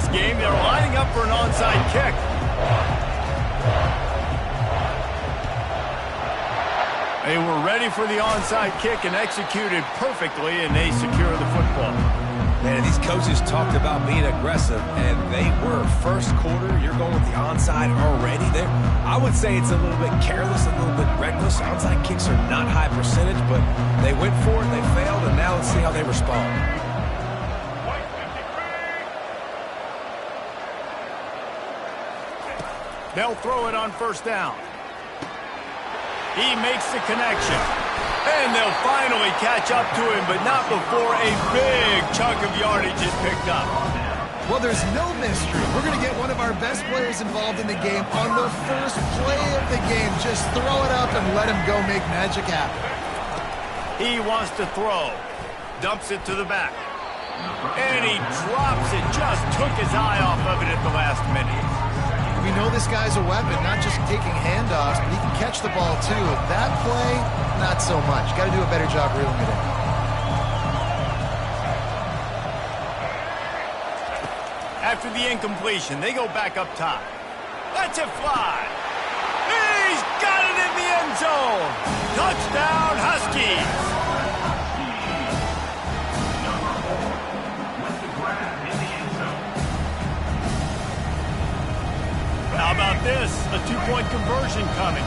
this game. They're lining up for an onside kick. They were ready for the onside kick and executed perfectly, and they secure the football. Man, these coaches talked about being aggressive, and they were. First quarter, you're going with the onside already. I would say it's a little bit careless, a little bit reckless. Onside kicks are not high percentage, but they went for it, they failed, and now let's see how they respond. They'll throw it on first down. He makes the connection. And they'll finally catch up to him, but not before a big chunk of yardage is picked up. Well, there's no mystery. We're going to get one of our best players involved in the game on the first play of the game. Just throw it up and let him go make magic happen. He wants to throw. Dumps it to the back. And he drops it. Just took his eye off of it at the last minute. We know this guy's a weapon, not just taking handoffs, but he can catch the ball too. That play, not so much. Got to do a better job reeling it in. After the incompletion, they go back up top. Let's it fly. He's got it in the end zone. Touchdown, Huskies. How about this? A two-point conversion coming.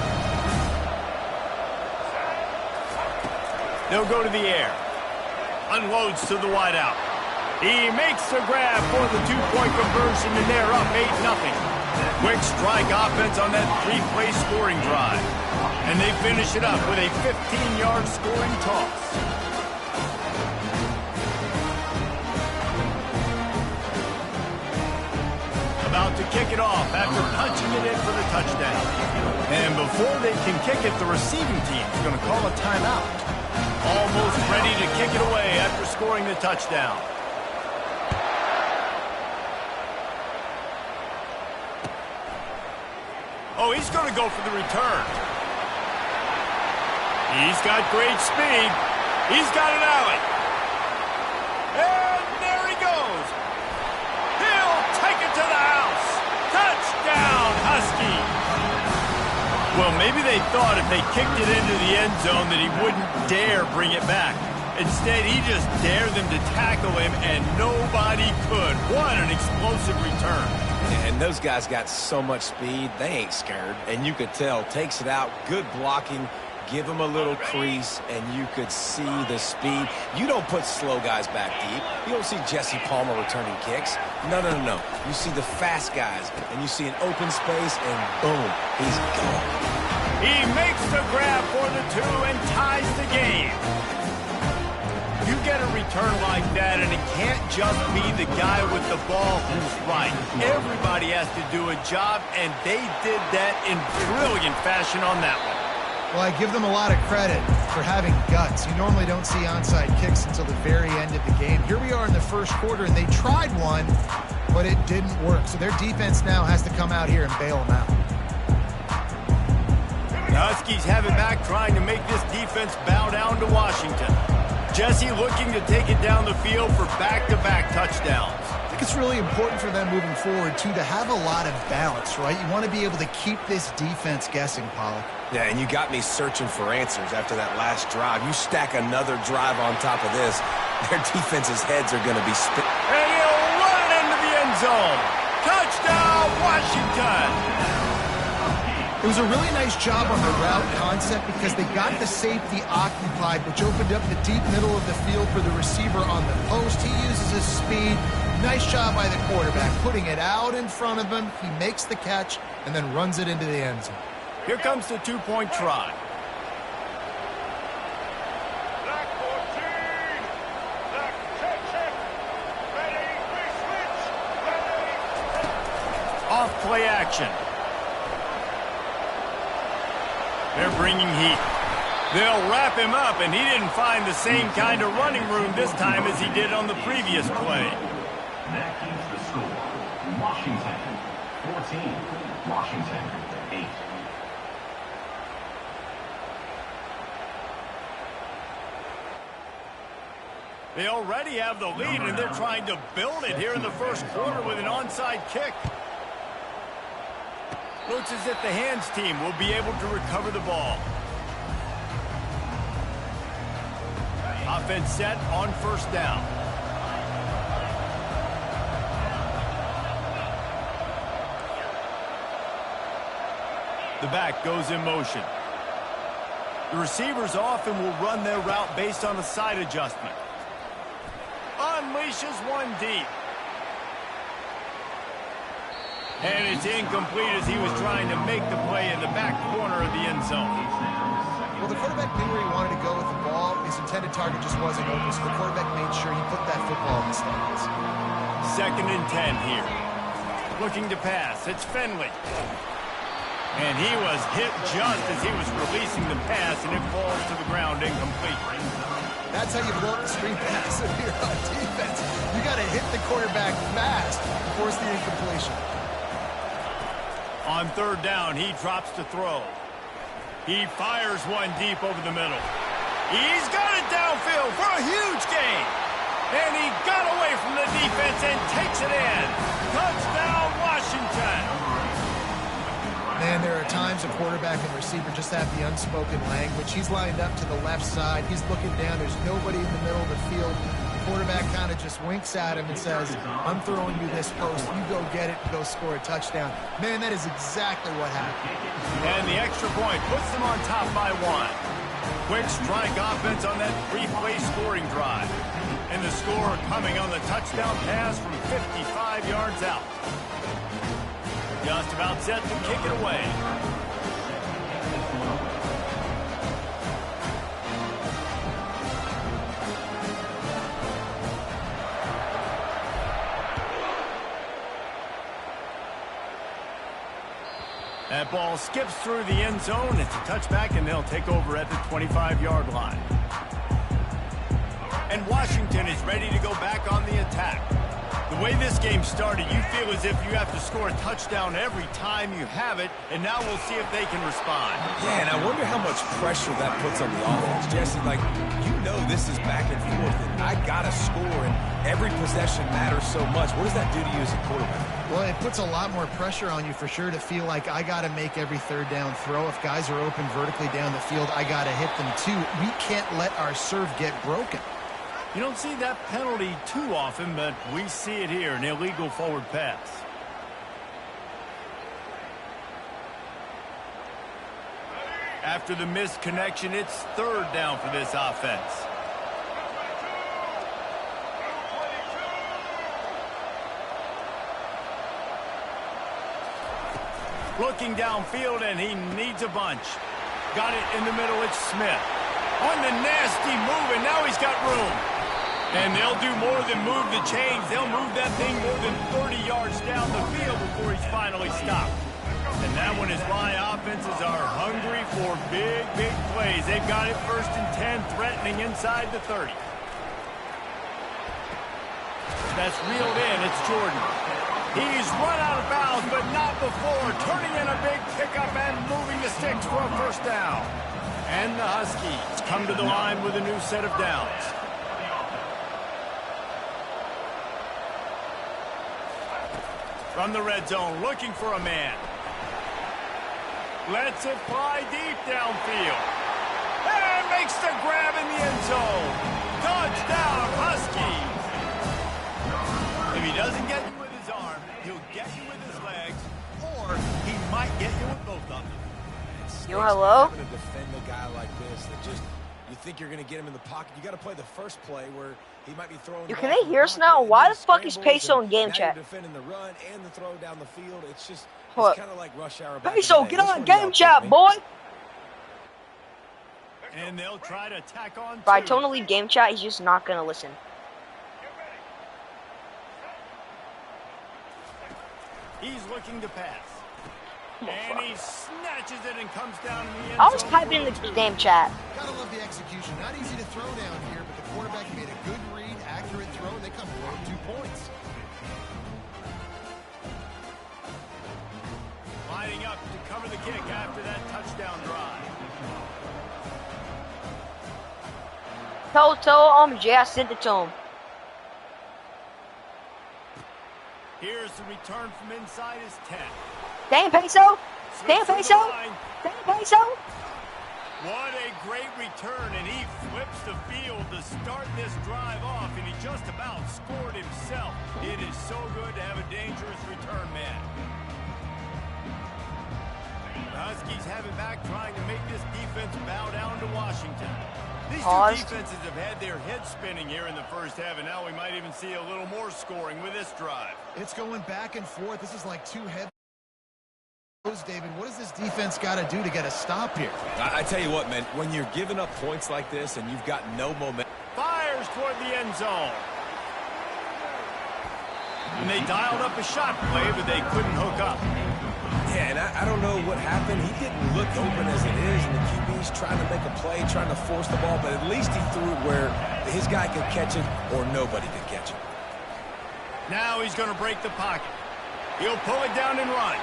They'll go to the air. Unloads to the wideout. He makes the grab for the two-point conversion, and they're up 8-0. Quick strike offense on that three-play scoring drive. And they finish it up with a 15-yard scoring toss. About to kick it off after punching it in for the touchdown. And before they can kick it, the receiving team is going to call a timeout. Almost ready to kick it away after scoring the touchdown. Oh, he's going to go for the return. He's got great speed. He's got an alley. And there he goes. He'll take it to the house. Touchdown, Huskies. Well, maybe they thought if they kicked it into the end zone that he wouldn't dare bring it back. Instead, he just dared them to tackle him, and nobody could. What an explosive return. And those guys got so much speed, they ain't scared. And you could tell, takes it out, good blocking, give him a little crease, and you could see the speed. You don't put slow guys back deep. You don't see Jesse Palmer returning kicks. No. You see the fast guys, and you see an open space, and boom, he's gone. He makes the grab for the two and ties the game. You get a return like that, and it can't just be the guy with the ball who's right. Everybody has to do a job, and they did that in brilliant fashion on that one. Well, I give them a lot of credit for having guts. You normally don't see onside kicks until the very end of the game. Here we are in the first quarter, and they tried one, but it didn't work. So their defense now has to come out here and bail them out. The Huskies have it back, trying to make this defense bow down to Washington. Jesse looking to take it down the field for back-to-back touchdowns. I think it's really important for them moving forward, too, to have a lot of balance, right? You want to be able to keep this defense guessing, Pollack. Yeah, and you got me searching for answers after that last drive. You stack another drive on top of this, their defense's heads are going to be spit. And he'll run it into the end zone. Touchdown, Washington! It was a really nice job on the route concept because they got the safety occupied, which opened up the deep middle of the field for the receiver on the post. He uses his speed. Nice job by the quarterback, putting it out in front of him. He makes the catch and then runs it into the end zone. Here comes the two-point try. Off play action. They're bringing heat. They'll wrap him up, and he didn't find the same kind of running room this time as he did on the previous play. That keeps the score. Washington 14, Washington 8. They already have the lead, and they're trying to build it here in the first quarter with an onside kick. Looks as if the hands team will be able to recover the ball. Offense set on first down. The back goes in motion. The receivers often will run their route based on a side adjustment. Unleashes one deep. And it's incomplete as he was trying to make the play in the back corner of the end zone. Well, the quarterback knew where he wanted to go with the ball. His intended target just wasn't open, so the quarterback made sure he put that football in the stands. 2nd and 10 here. Looking to pass. It's Finley. And he was hit just as he was releasing the pass, and it falls to the ground incomplete. That's how you blow up the screen pass if you're on defense. You got to hit the quarterback fast to force the incompletion. On 3rd down, he drops to throw. He fires one deep over the middle. He's got it downfield for a huge gain. And he got away from the defense and takes it in. Touchdown, Washington. Man, there are times a quarterback and receiver just have the unspoken language. He's lined up to the left side. He's looking down. There's nobody in the middle of the field. The quarterback kind of just winks at him and says, I'm throwing you this post. You go get it and go score a touchdown. Man, that is exactly what happened. And the extra point puts them on top by 1. Quick strike offense on that 3-play scoring drive. And the score coming on the touchdown pass from 55 yards out. Just about set to kick it away. That ball skips through the end zone. It's a touchback, and they'll take over at the 25-yard line. And Washington is ready to go back on the attack. The way this game started, you feel as if you have to score a touchdown every time you have it, and now we'll see if they can respond. Yeah, and I wonder how much pressure that puts on the offense. Jesse, like, you know this is back and forth, and I got to score, and every possession matters so much. What does that do to you as a quarterback? Well, it puts a lot more pressure on you for sure to feel like I got to make every 3rd down throw. If guys are open vertically down the field, I got to hit them too. We can't let our serve get broken. You don't see that penalty too often, but we see it here, an illegal forward pass. After the missed connection, it's 3rd down for this offense. Looking downfield, and he needs a bunch. Got it in the middle, it's Smith. On the nasty move, and now he's got room. And they'll do more than move the chains. They'll move that thing more than 30 yards down the field before he's finally stopped. And that one is why offenses are hungry for big, big plays. They've got it 1st and 10, threatening inside the 30. That's reeled in. It's Jordan. He's run out of bounds, but not before. Turning in a big pickup and moving the sticks for a 1st down. And the Huskies come to the line with a new set of downs. From the red zone, looking for a man. Lets it fly deep downfield. And makes the grab in the end zone. Touchdown, Huskies. If he doesn't get you with his arm, he'll get you with his legs, or he might get you with both of them. Yo, hello? Having to defend a guy like this that just, you think you're going to get him in the pocket. You got to play the first play where he might be throwing. Can they hear us now? Why the fuck is Peso in game chat? Defending the run and the throw down the field. It's just What? kind of like rush hour. Peso, get on game chat, boy! And they'll try to tack on. If I told him to leave game chat, he's just not gonna listen. He's looking to pass. And he snatches it and comes down in the end zone. I was typing in the game chat. Gotta love the execution. Not easy to throw down here, but the quarterback made a good read, accurate throw, and they come away with 2 points. Lining up to cover the kick after that touchdown drive. Tell Jay I sent it to him. Here's the return from inside his 10. Damn, Peso. Damn, Peso. Damn, Peso. What a great return, and he flips the field to start this drive off, and he just about scored himself. It is so good to have a dangerous return man. The Huskies have it back, trying to make this defense bow down to Washington. These two defenses have had their heads spinning here in the first half, and now we might even see a little more scoring with this drive. It's going back and forth. This is like two heavy. David, what does this defense got to do to get a stop here? I tell you what, man, when you're giving up points like this and you've got no momentum. Fires toward the end zone. And they dialed up a shot play, but they couldn't hook up. Yeah, and I don't know what happened. He didn't look open as it is, and the QB's trying to make a play, trying to force the ball, but at least he threw it where his guy could catch it or nobody could catch it. Now he's going to break the pocket. He'll pull it down and run.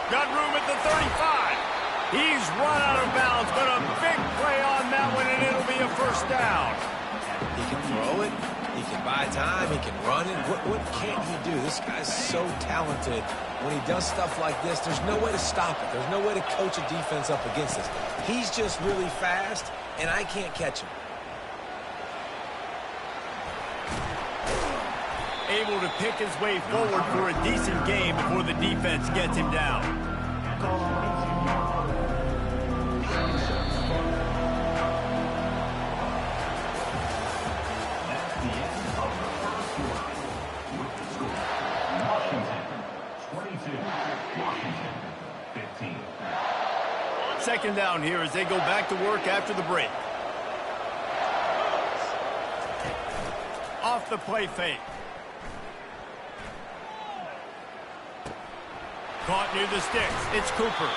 Got room at the 35. He's run out of bounds, but a big play on that one, and it'll be a first down. He can throw it. He can buy time. He can run it. What can't he do? This guy's so talented. When he does stuff like this, there's no way to stop it. There's no way to coach a defense up against this. He's just really fast, and I can't catch him. Able to pick his way forward for a decent game before the defense gets him down. That's the end of the first quarter. With the score, Washington 22, Washington 15. Second down here as they go back to work after the break. Off the play fake. Caught near the sticks. It's Cooper.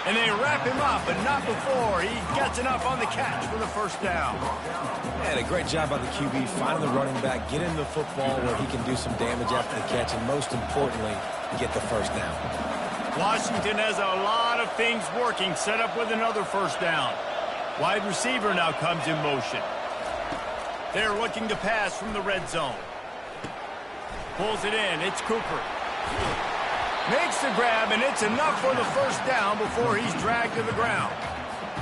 And they wrap him up, but not before he gets enough on the catch for the first down. And a great job by the QB, finding the running back, getting the football where he can do some damage after the catch, and most importantly, get the first down. Washington has a lot of things working, set up with another first down. Wide receiver now comes in motion. They're looking to pass from the red zone. Pulls it in. It's Cooper. Makes the grab, and it's enough for the first down before he's dragged to the ground.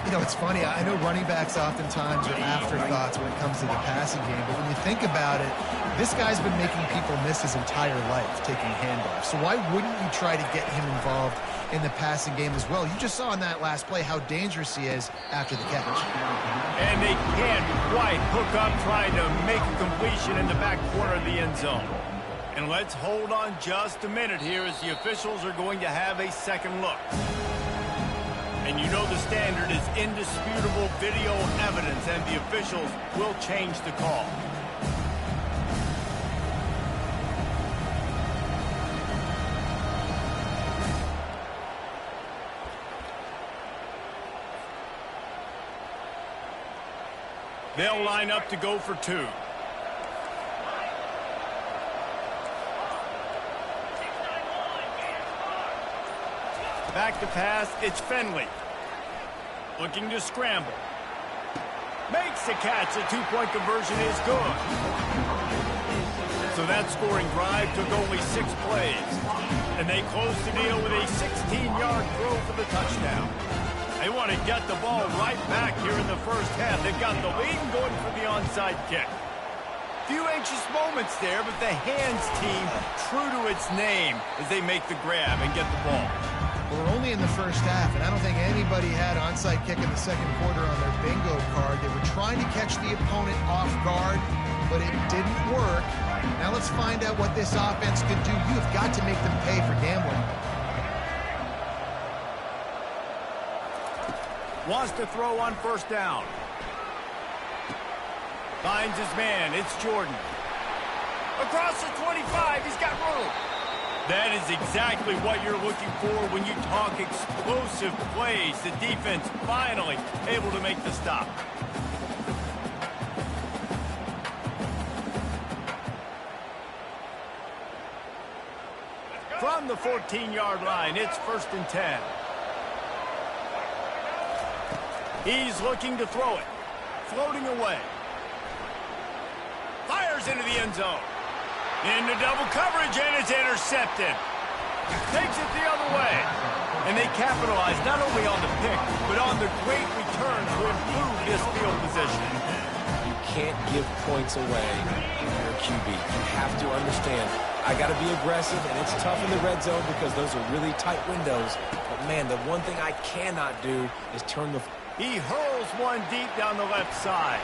You know, it's funny. I know running backs oftentimes are afterthoughts when it comes to the passing game, but when you think about it, this guy's been making people miss his entire life taking handoffs. So why wouldn't you try to get him involved in the passing game as well? You just saw in that last play how dangerous he is after the catch. And they can't quite hook up trying to make a completion in the back corner of the end zone. And let's hold on just a minute here as the officials are going to have a second look. And you know the standard is indisputable video evidence, and the officials will change the call. They'll line up to go for two. Back to pass, it's Finley. Looking to scramble. Makes the catch, the two-point conversion is good. So that scoring drive took only 6 plays. And they closed the deal with a 16-yard throw for the touchdown. They want to get the ball right back here in the first half. They've got the lead and going for the onside kick. Few anxious moments there, but the hands team true to its name as they make the grab and get the ball. We're only in the first half, and I don't think anybody had onside kick in the second quarter on their bingo card. They were trying to catch the opponent off guard, but it didn't work. Now let's find out what this offense could do. You've got to make them pay for gambling. Wants to throw on first down. Finds his man. It's Jordan. Across the 25. He's got room. That is exactly what you're looking for when you talk explosive plays. The defense finally able to make the stop. From the 14-yard line, it's 1st and 10. He's looking to throw it. Floating away. fires into the end zone. Into double coverage, and it's intercepted. Takes it the other way. And they capitalize not only on the pick, but on the great return to improve this field position. You can't give points away if you're a QB. You have to understand, I got to be aggressive, and it's tough in the red zone because those are really tight windows. But, man, the one thing I cannot do is turn the... He hurls one deep down the left side.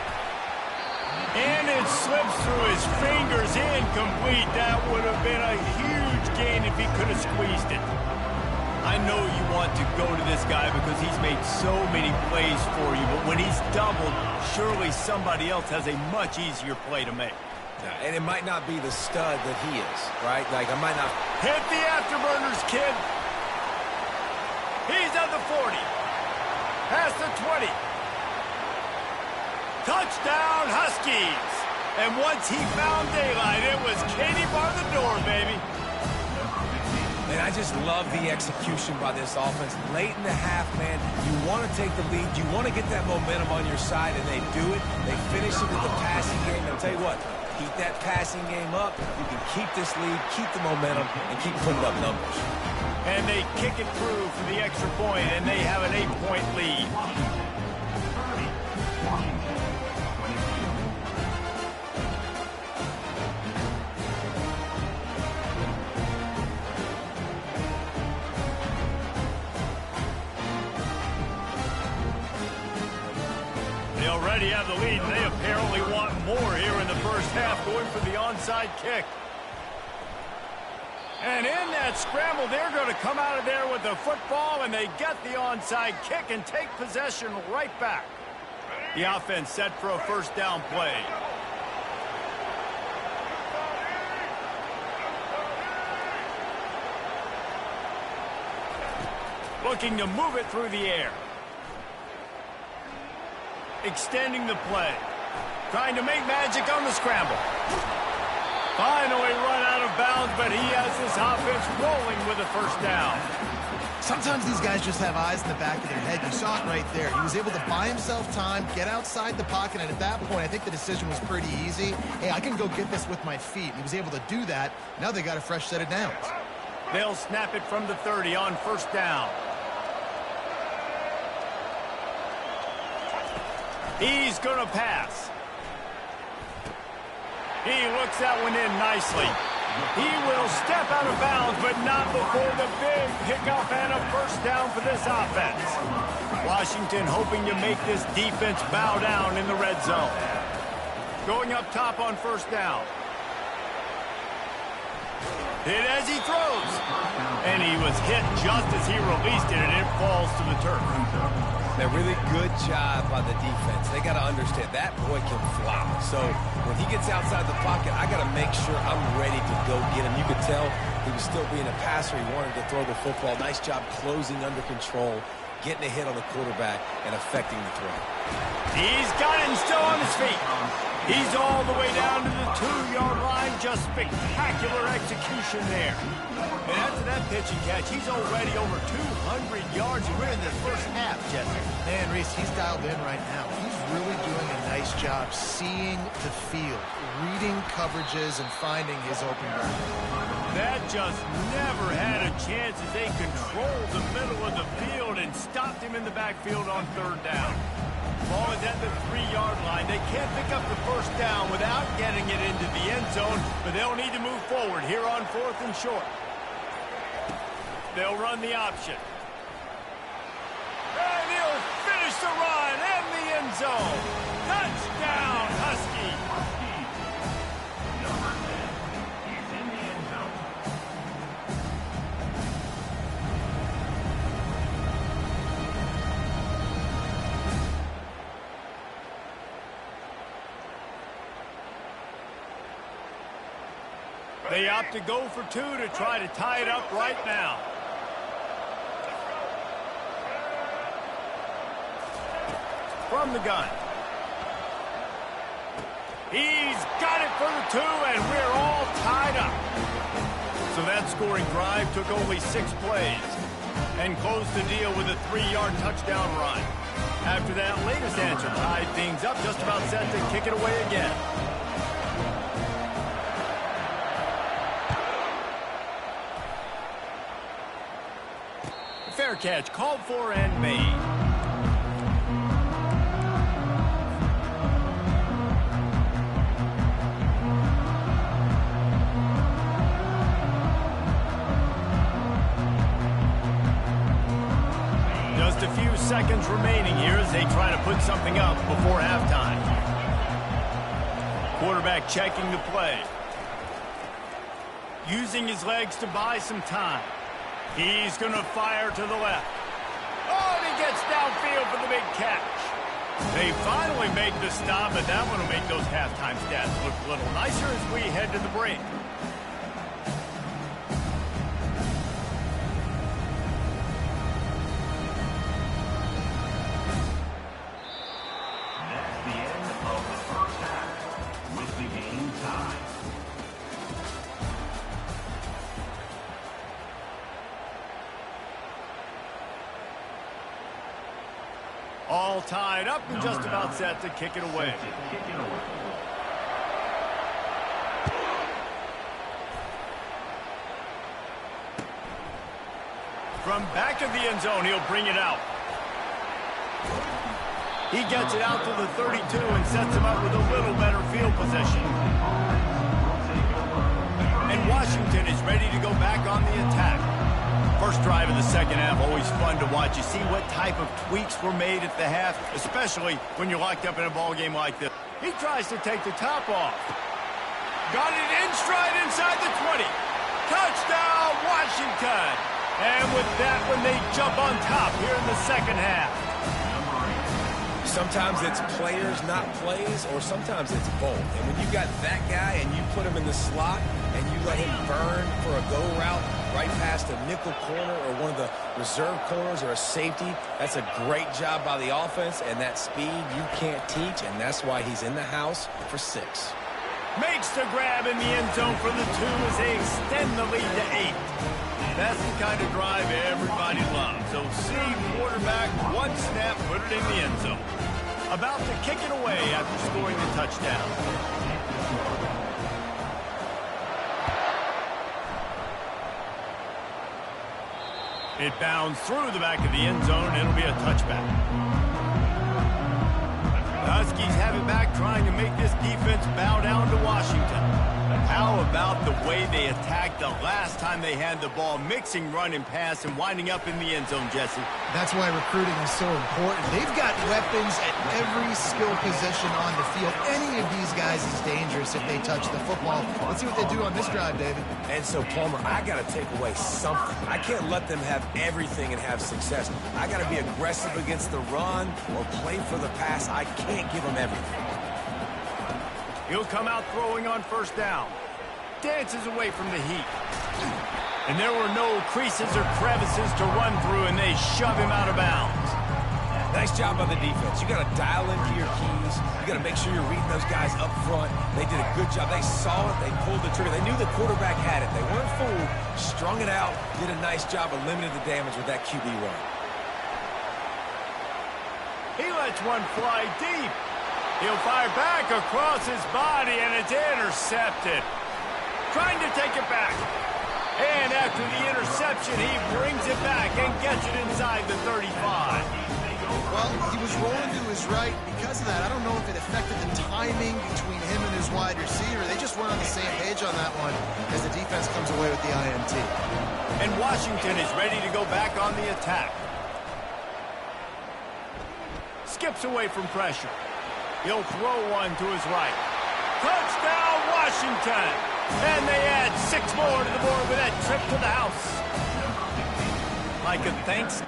And it slips through his fingers, incomplete. That would have been a huge gain if he could have squeezed it. I know you want to go to this guy because he's made so many plays for you, but when he's doubled, surely somebody else has a much easier play to make. Yeah, and it might not be the stud that he is, right? Like, I might not... Hit the afterburners, kid. He's at the 40. Past the 20. Touchdown, Huskies! And once he found daylight, it was Katie bar the door, baby. And I just love the execution by this offense. Late in the half, man, you want to take the lead. You want to get that momentum on your side, and they do it. They finish it with the passing game. And I'll tell you what, keep that passing game up. You can keep this lead, keep the momentum, and keep putting up numbers. And they kick it through for the extra point, and they have an 8-point lead. They already have the lead, and they apparently want more here in the first half, going for the onside kick. And in that scramble, they're going to come out of there with the football, and they get the onside kick and take possession right back. The offense set for a first down play. Looking to move it through the air. Extending the play. Trying to make magic on the scramble. Finally run out of bounds, but he has this offense rolling with a first down. Sometimes these guys just have eyes in the back of their head. You saw it right there. He was able to buy himself time, get outside the pocket, and at that point, I think the decision was pretty easy. Hey, I can go get this with my feet. He was able to do that. Now they got a fresh set of downs. They'll snap it from the 30 on first down. He's going to pass. He looks that one in nicely. He will step out of bounds, but not before the big pickup and a first down for this offense. Washington hoping to make this defense bow down in the red zone. Going up top on first down. Hit as he throws. And he was hit just as he released it, and it falls to the turf. A really good job by the defense. They got to understand that boy can fly. So when he gets outside the pocket, I got to make sure I'm ready to go get him. You could tell he was still being a passer. He wanted to throw the football. Nice job closing under control, getting a hit on the quarterback, and affecting the throw. He's got him still on his feet. He's all the way down to the 2-yard line. Just spectacular execution there. And after that pitch and catch, he's already over 200 yards. We're in the first half, Jesse. Man, Reese, he's dialed in right now. He's really doing a nice job seeing the field, reading coverages, and finding his open guy. That just never had a chance as they controlled the middle of the field and stopped him in the backfield on third down. Ball is at the 3-yard line. They can't pick up the first down without getting it into the end zone, but they'll need to move forward here on 4th and short. They'll run the option. And he'll finish the run in the end zone. Touchdown, Husky. Number 10 is in the end zone. They opt to go for 2 to try to tie it up right now. From the gun. He's got it for the 2, and we're all tied up. So that scoring drive took only 6 plays and closed the deal with a 3-yard touchdown run. After that latest answer tied things up, just about set to kick it away again. Fair catch, called for and made. Just a few seconds remaining here as they try to put something up before halftime. Quarterback checking the play. Using his legs to buy some time. He's going to fire to the left. Oh, and he gets downfield for the big catch. They finally make the stop, but that one will make those halftime stats look a little nicer as we head to the break. That's the end of the first half, with the game tied. All tied up and just about set to kick it away. From back of the end zone, he'll bring it out. He gets it out to the 32 and sets him up with a little better field position. And Washington is ready to go back on the attack. First drive of the second half, always fun to watch. You see what type of tweaks were made at the half, especially when you're locked up in a ball game like this. He tries to take the top off. Got it in stride inside the 20. Touchdown, Washington! And with that one, they jump on top here in the second half. Sometimes it's players, not plays, or sometimes it's both. And when you got that guy and you put him in the slot and you let him burn for a go route right past a nickel corner or one of the reserve corners or a safety, that's a great job by the offense, and that speed you can't teach, and that's why he's in the house for 6. Makes the grab in the end zone for the 2 as they extend the lead to 8. That's the kind of drive everybody loves. So see quarterback, one snap, put it in the end zone. About to kick it away after scoring the touchdown. It bounds through the back of the end zone. It'll be a touchback. The Huskies have it back, trying to make this defense bow down to Washington. How about the way they attacked the last time they had the ball, mixing run and pass and winding up in the end zone, Jesse? That's why recruiting is so important. They've got weapons at every skill position on the field. Any of these guys is dangerous if they touch the football. Let's see what they do on this drive, David. And so, Palmer, I got to take away something. I can't let them have everything and have success. I got to be aggressive against the run or play for the pass. I can't give them everything. He'll come out throwing on first down. Dances away from the heat. And there were no creases or crevices to run through, and they shove him out of bounds. Nice job by the defense. You got to dial into your keys. You got to make sure you're reading those guys up front. They did a good job. They saw it. They pulled the trigger. They knew the quarterback had it. They weren't fooled. Strung it out. Did a nice job of limiting the damage with that QB run. He lets one fly deep. He'll fire back across his body, and it's intercepted. Trying to take it back. And after the interception, he brings it back and gets it inside the 35. Well, he was rolling to his right. Because of that, I don't know if it affected the timing between him and his wide receiver. They just weren't on the same page on that one as the defense comes away with the INT. And Washington is ready to go back on the attack. Skips away from pressure. He'll throw one to his right. Touchdown, Washington! And they add 6 more to the board with that trip to the house. Like a thanks.